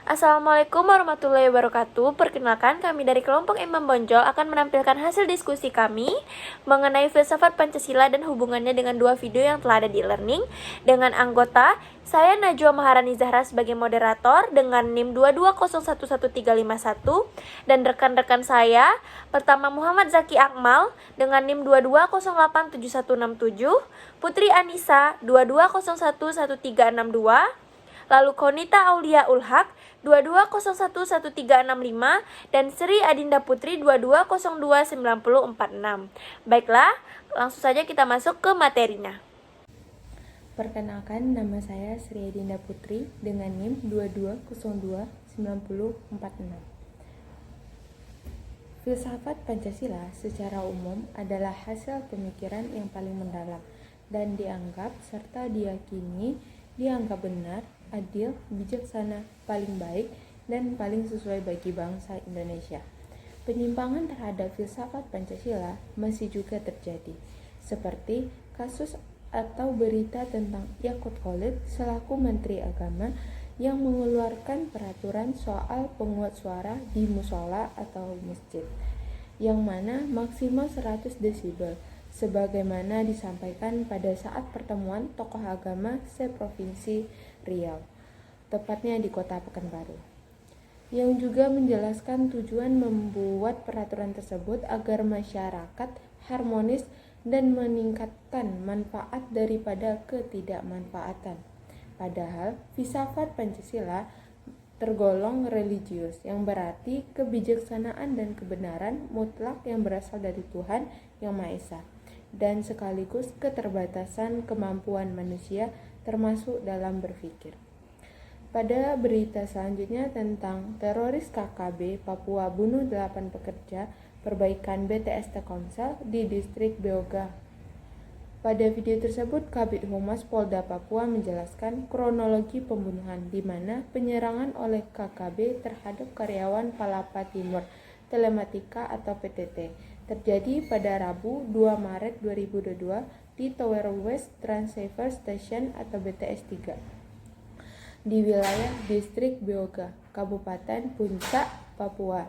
Assalamualaikum warahmatullahi wabarakatuh. Perkenalkan, kami dari kelompok Imam Bonjol akan menampilkan hasil diskusi kami mengenai filsafat Pancasila dan hubungannya dengan dua video yang telah ada di e-learning. Dengan anggota, saya Najwa Maharani Zahra sebagai moderator dengan NIM 220111351 dan rekan-rekan saya, pertama Muhammad Zaki Akmal dengan NIM 220871167, Putri Anissa 22011362, lalu Konita Aulia Ulhak 22011365 dan Sri Adinda Putri 22029046. Baiklah, langsung saja kita masuk ke materinya. Perkenalkan, nama saya Sri Adinda Putri dengan NIM 22029046. Filsafat Pancasila secara umum adalah hasil pemikiran yang paling mendalam dan dianggap serta dianggap benar, adil, bijaksana, paling baik, dan paling sesuai bagi bangsa Indonesia. Penyimpangan terhadap filsafat Pancasila masih juga terjadi, seperti kasus atau berita tentang Yakut Khalid selaku Menteri Agama yang mengeluarkan peraturan soal penguat suara di musola atau masjid, yang mana maksimal 100 desibel, sebagaimana disampaikan pada saat pertemuan tokoh agama se-Provinsi Riau, tepatnya di Kota Pekanbaru, yang juga menjelaskan tujuan membuat peraturan tersebut agar masyarakat harmonis dan meningkatkan manfaat daripada ketidakmanfaatan. Padahal filsafat Pancasila tergolong religius, yang berarti kebijaksanaan dan kebenaran mutlak yang berasal dari Tuhan Yang Maha Esa, dan sekaligus keterbatasan kemampuan manusia termasuk dalam berpikir. Pada berita selanjutnya tentang teroris KKB Papua bunuh 8 pekerja perbaikan BTS Telkomsel di distrik Beoga. Pada video tersebut, Kabid Humas Polda Papua menjelaskan kronologi pembunuhan, di mana penyerangan oleh KKB terhadap karyawan Palapa Timur Telematika atau PTT terjadi pada Rabu 2 Maret 2022 di Tower West Transceiver Station atau BTS 3 di wilayah distrik Beoga, Kabupaten Puncak, Papua.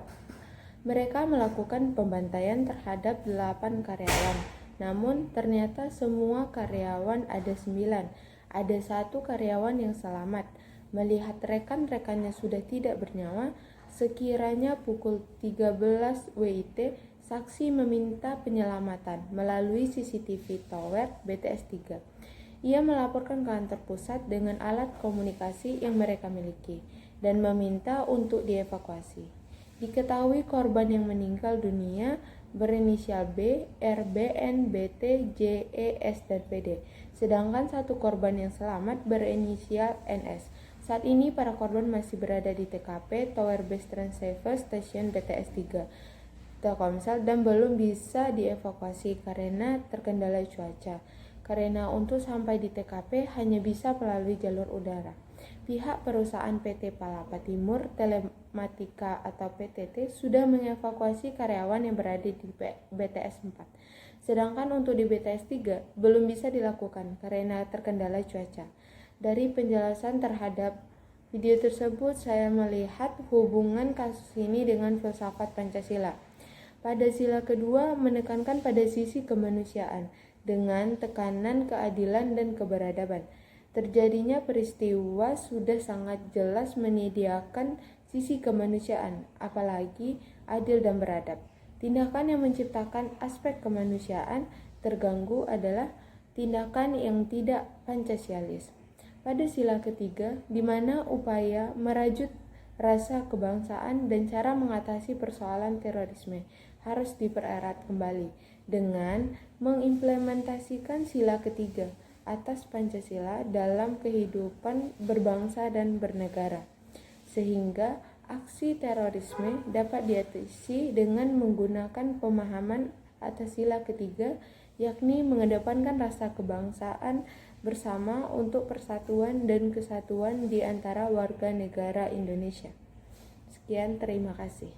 Mereka melakukan pembantaian terhadap 8 karyawan. Namun ternyata semua karyawan ada 9. Ada 1 karyawan yang selamat. Melihat rekan-rekannya sudah tidak bernyawa, sekiranya pukul 13 WIT, saksi meminta penyelamatan melalui CCTV Tower BTS 3. Ia melaporkan ke kantor pusat dengan alat komunikasi yang mereka miliki dan meminta untuk dievakuasi. Diketahui korban yang meninggal dunia berinisial B, R, B, N, B, T, J, E, S, dan PD. Sedangkan 1 korban yang selamat berinisial NS. Saat ini para korban masih berada di TKP Tower Base Transceiver Station BTS 3 Telkomsel dan belum bisa dievakuasi karena terkendala cuaca. Karena untuk sampai di TKP hanya bisa melalui jalur udara. Pihak perusahaan PT Palapa Timur Telematika atau PTT sudah mengevakuasi karyawan yang berada di BTS 4. Sedangkan untuk di BTS 3 belum bisa dilakukan karena terkendala cuaca. Dari penjelasan terhadap video tersebut, saya melihat hubungan kasus ini dengan filsafat Pancasila. Pada sila kedua menekankan pada sisi kemanusiaan dengan tekanan keadilan dan keberadaban. Terjadinya peristiwa sudah sangat jelas menyediakan sisi kemanusiaan, apalagi adil dan beradab. Tindakan yang menciptakan aspek kemanusiaan terganggu adalah tindakan yang tidak Pancasialis. Pada sila ketiga, di mana upaya merajut rasa kebangsaan dan cara mengatasi persoalan terorisme harus dipererat kembali dengan mengimplementasikan sila ketiga atas Pancasila dalam kehidupan berbangsa dan bernegara, sehingga aksi terorisme dapat diatasi dengan menggunakan pemahaman atas sila ketiga, yakni mengedepankan rasa kebangsaan bersama untuk persatuan dan kesatuan di antara warga negara Indonesia. Sekian, terima kasih.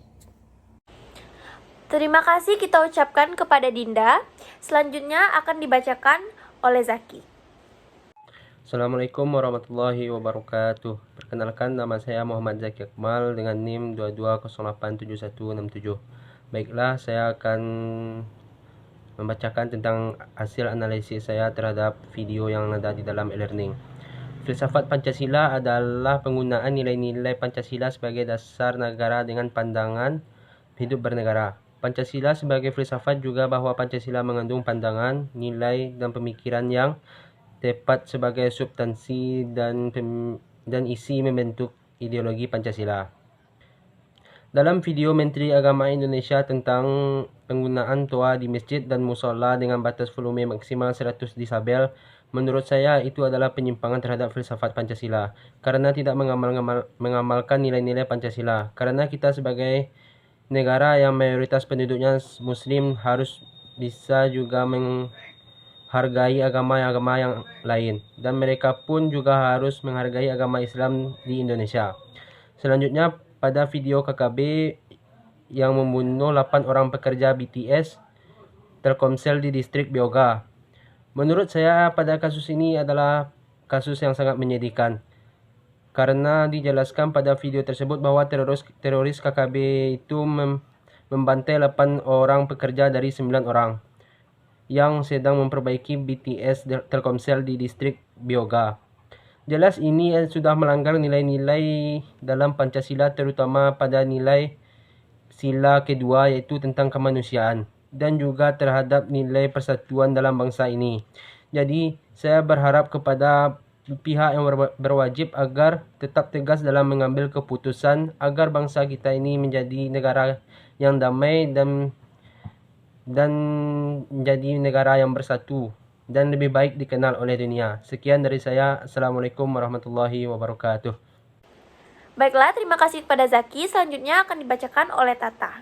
Terima kasih kita ucapkan kepada Dinda. Selanjutnya akan dibacakan oleh Zaki. Assalamualaikum warahmatullahi wabarakatuh. Perkenalkan, nama saya Muhammad Zaki Akmal dengan NIM 22087167. Baiklah, saya akan membacakan tentang hasil analisis saya terhadap video yang ada di dalam e-learning. Filsafat Pancasila adalah penggunaan nilai-nilai Pancasila sebagai dasar negara dengan pandangan hidup bernegara. Pancasila sebagai filsafat juga bahwa Pancasila mengandung pandangan, nilai, dan pemikiran yang tepat sebagai substansi dan isi membentuk ideologi Pancasila. Dalam video Menteri Agama Indonesia tentang penggunaan toa di masjid dan musola dengan batas volume maksimal 100 desibel, menurut saya itu adalah penyimpangan terhadap filsafat Pancasila karena tidak mengamalkan nilai-nilai Pancasila. Karena kita sebagai negara yang mayoritas penduduknya Muslim harus bisa juga menghargai agama-agama yang lain, dan mereka pun juga harus menghargai agama Islam di Indonesia. Selanjutnya, pada video KKB yang membunuh 8 orang pekerja BTS Telkomsel di distrik Bioga. Menurut saya pada kasus ini adalah kasus yang sangat menyedihkan, karena dijelaskan pada video tersebut bahwa teroris KKB itu membantai 8 orang pekerja dari 9 orang yang sedang memperbaiki BTS Telkomsel di distrik Bioga. Jelas ini sudah melanggar nilai-nilai dalam Pancasila, terutama pada nilai sila kedua yaitu tentang kemanusiaan dan juga terhadap nilai persatuan dalam bangsa ini. Jadi saya berharap kepada pihak yang berwajib agar tetap tegas dalam mengambil keputusan agar bangsa kita ini menjadi negara yang damai dan menjadi negara yang bersatu dan lebih baik dikenal oleh dunia. Sekian dari saya. Assalamualaikum warahmatullahi wabarakatuh. Baiklah, terima kasih kepada Zaki. Selanjutnya akan dibacakan oleh Tata.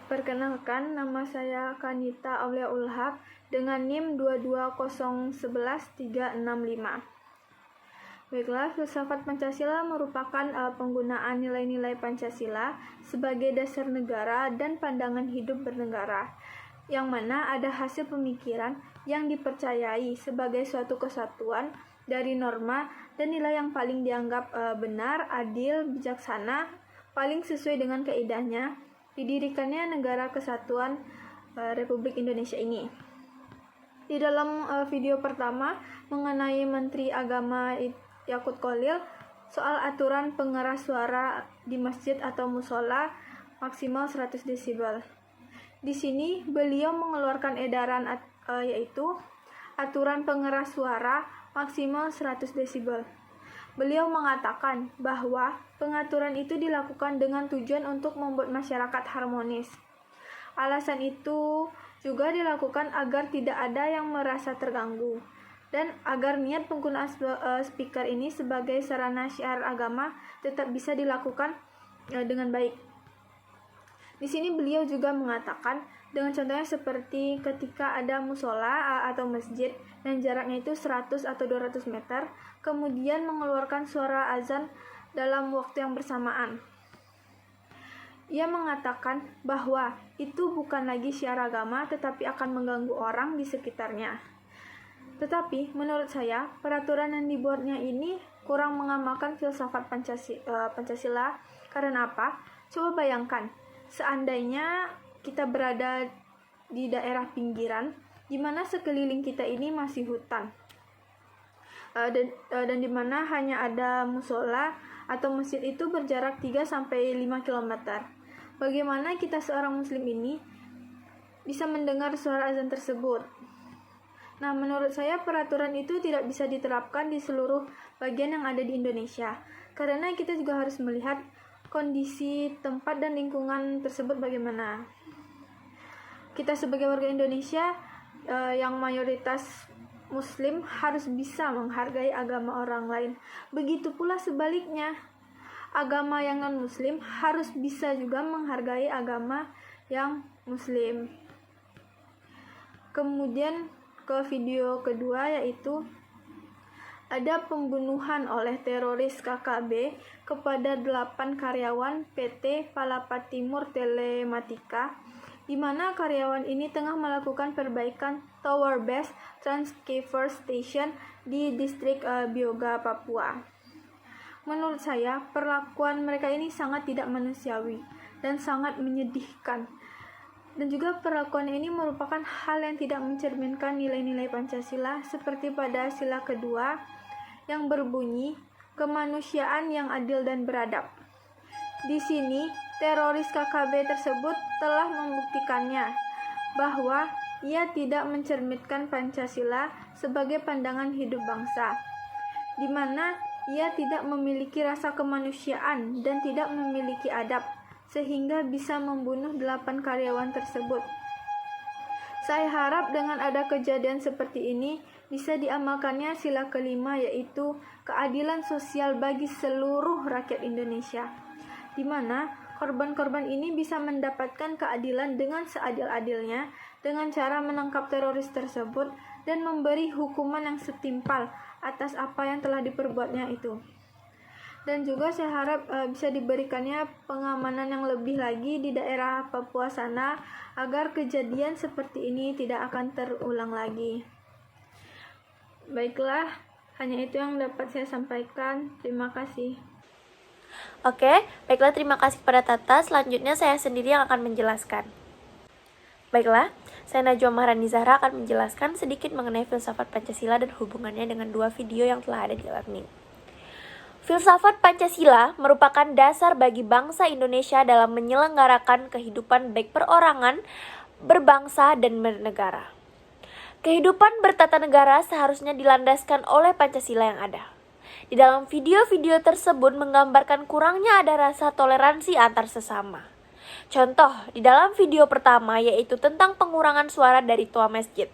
Perkenalkan, nama saya Kanita Auliaul Haq dengan NIM 220111365. Baiklah, filsafat Pancasila merupakan penggunaan nilai-nilai Pancasila sebagai dasar negara dan pandangan hidup bernegara, yang mana ada hasil pemikiran yang dipercayai sebagai suatu kesatuan dari norma dan nilai yang paling dianggap benar, adil, bijaksana, paling sesuai dengan kaidahnya didirikannya Negara Kesatuan Republik Indonesia ini. Di dalam video pertama mengenai Menteri Agama Yakut Kholil soal aturan pengeras suara di masjid atau musola maksimal 100 desibel. Di sini beliau mengeluarkan edaran yaitu aturan pengeras suara maksimal 100 desibel. Beliau mengatakan bahwa pengaturan itu dilakukan dengan tujuan untuk membuat masyarakat harmonis. Alasan itu juga dilakukan agar tidak ada yang merasa terganggu dan agar niat penggunaan speaker ini sebagai sarana syiar agama tetap bisa dilakukan dengan baik. Di sini beliau juga mengatakan dengan contohnya seperti ketika ada musola atau masjid dan jaraknya itu 100 atau 200 meter, kemudian mengeluarkan suara azan dalam waktu yang bersamaan. Ia mengatakan bahwa itu bukan lagi syiar agama tetapi akan mengganggu orang di sekitarnya. Tetapi menurut saya peraturan yang dibuatnya ini kurang mengamalkan filsafat Pancasila. Karena apa? Coba bayangkan, seandainya kita berada di daerah pinggiran di mana sekeliling kita ini masih hutan dan di mana hanya ada musola atau masjid itu berjarak 3-5 km. Bagaimana kita seorang muslim ini bisa mendengar suara azan tersebut? Nah, menurut saya peraturan itu tidak bisa diterapkan di seluruh bagian yang ada di Indonesia, karena kita juga harus melihat kondisi tempat dan lingkungan tersebut bagaimana. Kita sebagai warga Indonesia yang mayoritas Muslim harus bisa menghargai agama orang lain. Begitu pula sebaliknya, agama yang non-Muslim harus bisa juga menghargai agama yang Muslim. Kemudian ke video kedua, yaitu ada pembunuhan oleh teroris KKB kepada 8 karyawan PT Palapa Timur Telematika, di mana karyawan ini tengah melakukan perbaikan Tower Base Transceiver Station di distrik Bioga, Papua. Menurut saya, perlakuan mereka ini sangat tidak manusiawi dan sangat menyedihkan. Dan juga perlakuan ini merupakan hal yang tidak mencerminkan nilai-nilai Pancasila seperti pada sila kedua yang berbunyi kemanusiaan yang adil dan beradab. Di sini, teroris KKB tersebut telah membuktikannya bahwa ia tidak mencerminkan Pancasila sebagai pandangan hidup bangsa, di mana ia tidak memiliki rasa kemanusiaan dan tidak memiliki adab, sehingga bisa membunuh 8 karyawan tersebut. Saya harap dengan ada kejadian seperti ini bisa diamalkannya sila kelima, yaitu keadilan sosial bagi seluruh rakyat Indonesia, di mana korban-korban ini bisa mendapatkan keadilan dengan seadil-adilnya dengan cara menangkap teroris tersebut dan memberi hukuman yang setimpal atas apa yang telah diperbuatnya itu. Dan juga saya harap bisa diberikannya pengamanan yang lebih lagi di daerah Papua sana agar kejadian seperti ini tidak akan terulang lagi. Baiklah, hanya itu yang dapat saya sampaikan. Terima kasih. Oke, baiklah, terima kasih kepada Tata. Selanjutnya saya sendiri yang akan menjelaskan. Baiklah, saya Najwa Maharani Zahra akan menjelaskan sedikit mengenai filsafat Pancasila dan hubungannya dengan dua video yang telah ada di e-learning. Filsafat Pancasila merupakan dasar bagi bangsa Indonesia dalam menyelenggarakan kehidupan baik perorangan, berbangsa, dan bernegara. Kehidupan bertata negara seharusnya dilandaskan oleh Pancasila yang ada. Di dalam video-video tersebut menggambarkan kurangnya ada rasa toleransi antar sesama. Contoh, di dalam video pertama yaitu tentang pengurangan suara dari tua masjid.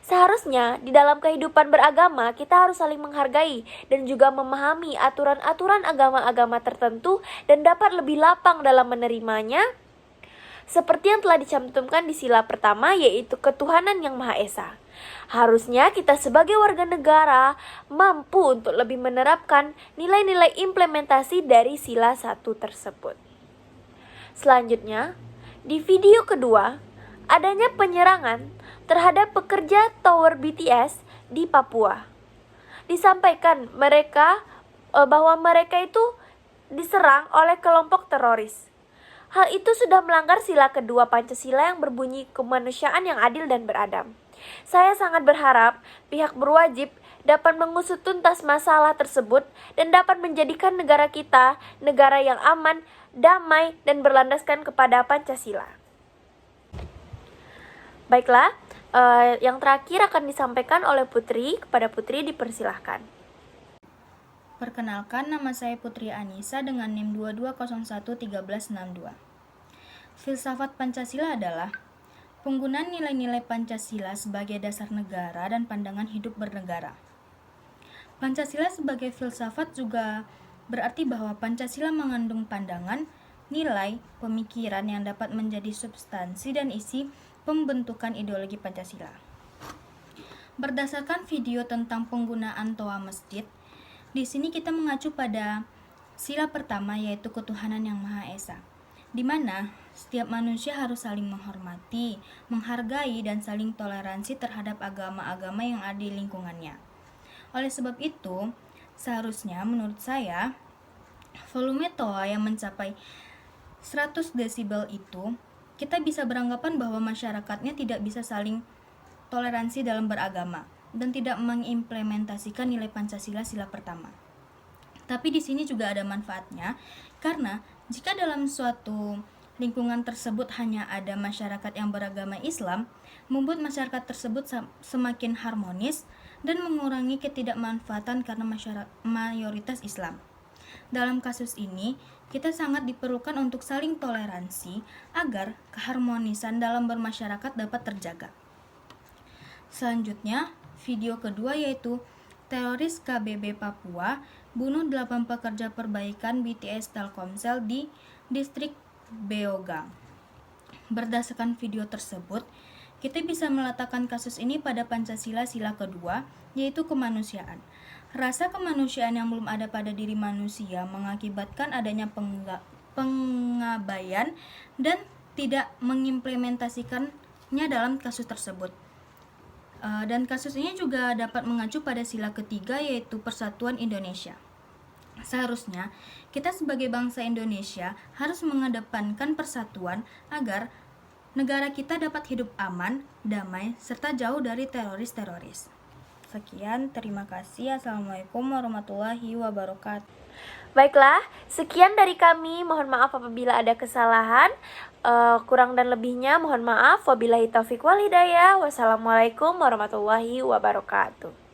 Seharusnya di dalam kehidupan beragama kita harus saling menghargai dan juga memahami aturan-aturan agama-agama tertentu dan dapat lebih lapang dalam menerimanya. Seperti yang telah dicantumkan di sila pertama yaitu ketuhanan yang Maha Esa. Harusnya kita sebagai warga negara mampu untuk lebih menerapkan nilai-nilai implementasi dari sila 1 tersebut. Selanjutnya, di video kedua, adanya penyerangan terhadap pekerja tower BTS di Papua. Disampaikan bahwa mereka itu diserang oleh kelompok teroris. Hal itu sudah melanggar sila kedua Pancasila yang berbunyi kemanusiaan yang adil dan beradab. Saya sangat berharap pihak berwajib dapat mengusut tuntas masalah tersebut dan dapat menjadikan negara kita negara yang aman, damai, dan berlandaskan kepada Pancasila. Baiklah, yang terakhir akan disampaikan oleh Putri. Kepada Putri dipersilahkan. Perkenalkan, nama saya Putri Anissa dengan NIM 22011362. Filsafat Pancasila adalah penggunaan nilai-nilai Pancasila sebagai dasar negara dan pandangan hidup bernegara. Pancasila sebagai filsafat juga berarti bahwa Pancasila mengandung pandangan, nilai, pemikiran yang dapat menjadi substansi dan isi pembentukan ideologi Pancasila. Berdasarkan video tentang penggunaan toa masjid, di sini kita mengacu pada sila pertama yaitu ketuhanan yang Maha Esa, di mana setiap manusia harus saling menghormati, menghargai, dan saling toleransi terhadap agama-agama yang ada di lingkungannya. Oleh sebab itu, seharusnya menurut saya, volume toa yang mencapai 100 desibel itu, kita bisa beranggapan bahwa masyarakatnya tidak bisa saling toleransi dalam beragama dan tidak mengimplementasikan nilai Pancasila sila pertama. Tapi di sini juga ada manfaatnya, karena jika dalam suatu lingkungan tersebut hanya ada masyarakat yang beragama Islam, membuat masyarakat tersebut semakin harmonis dan mengurangi ketidakmanfaatan karena mayoritas Islam. Dalam kasus ini, kita sangat diperlukan untuk saling toleransi agar keharmonisan dalam bermasyarakat dapat terjaga. Selanjutnya, video kedua yaitu teroris KBB Papua bunuh 8 pekerja perbaikan BTS Telkomsel di distrik Beoga. Berdasarkan video tersebut, kita bisa meletakkan kasus ini pada Pancasila sila kedua, yaitu kemanusiaan. Rasa kemanusiaan yang belum ada pada diri manusia mengakibatkan adanya pengabaian dan tidak mengimplementasikannya dalam kasus tersebut. Dan kasus ini juga dapat mengacu pada sila ketiga, yaitu Persatuan Indonesia. Seharusnya kita sebagai bangsa Indonesia harus mengedepankan persatuan agar negara kita dapat hidup aman, damai, serta jauh dari teroris-teroris. Sekian, terima kasih. Assalamualaikum warahmatullahi wabarakatuh. Baiklah, sekian dari kami. Mohon maaf apabila ada kesalahan. Kurang dan lebihnya mohon maaf. Wabillahi taufiq wal hidayah. Wassalamualaikum warahmatullahi wabarakatuh.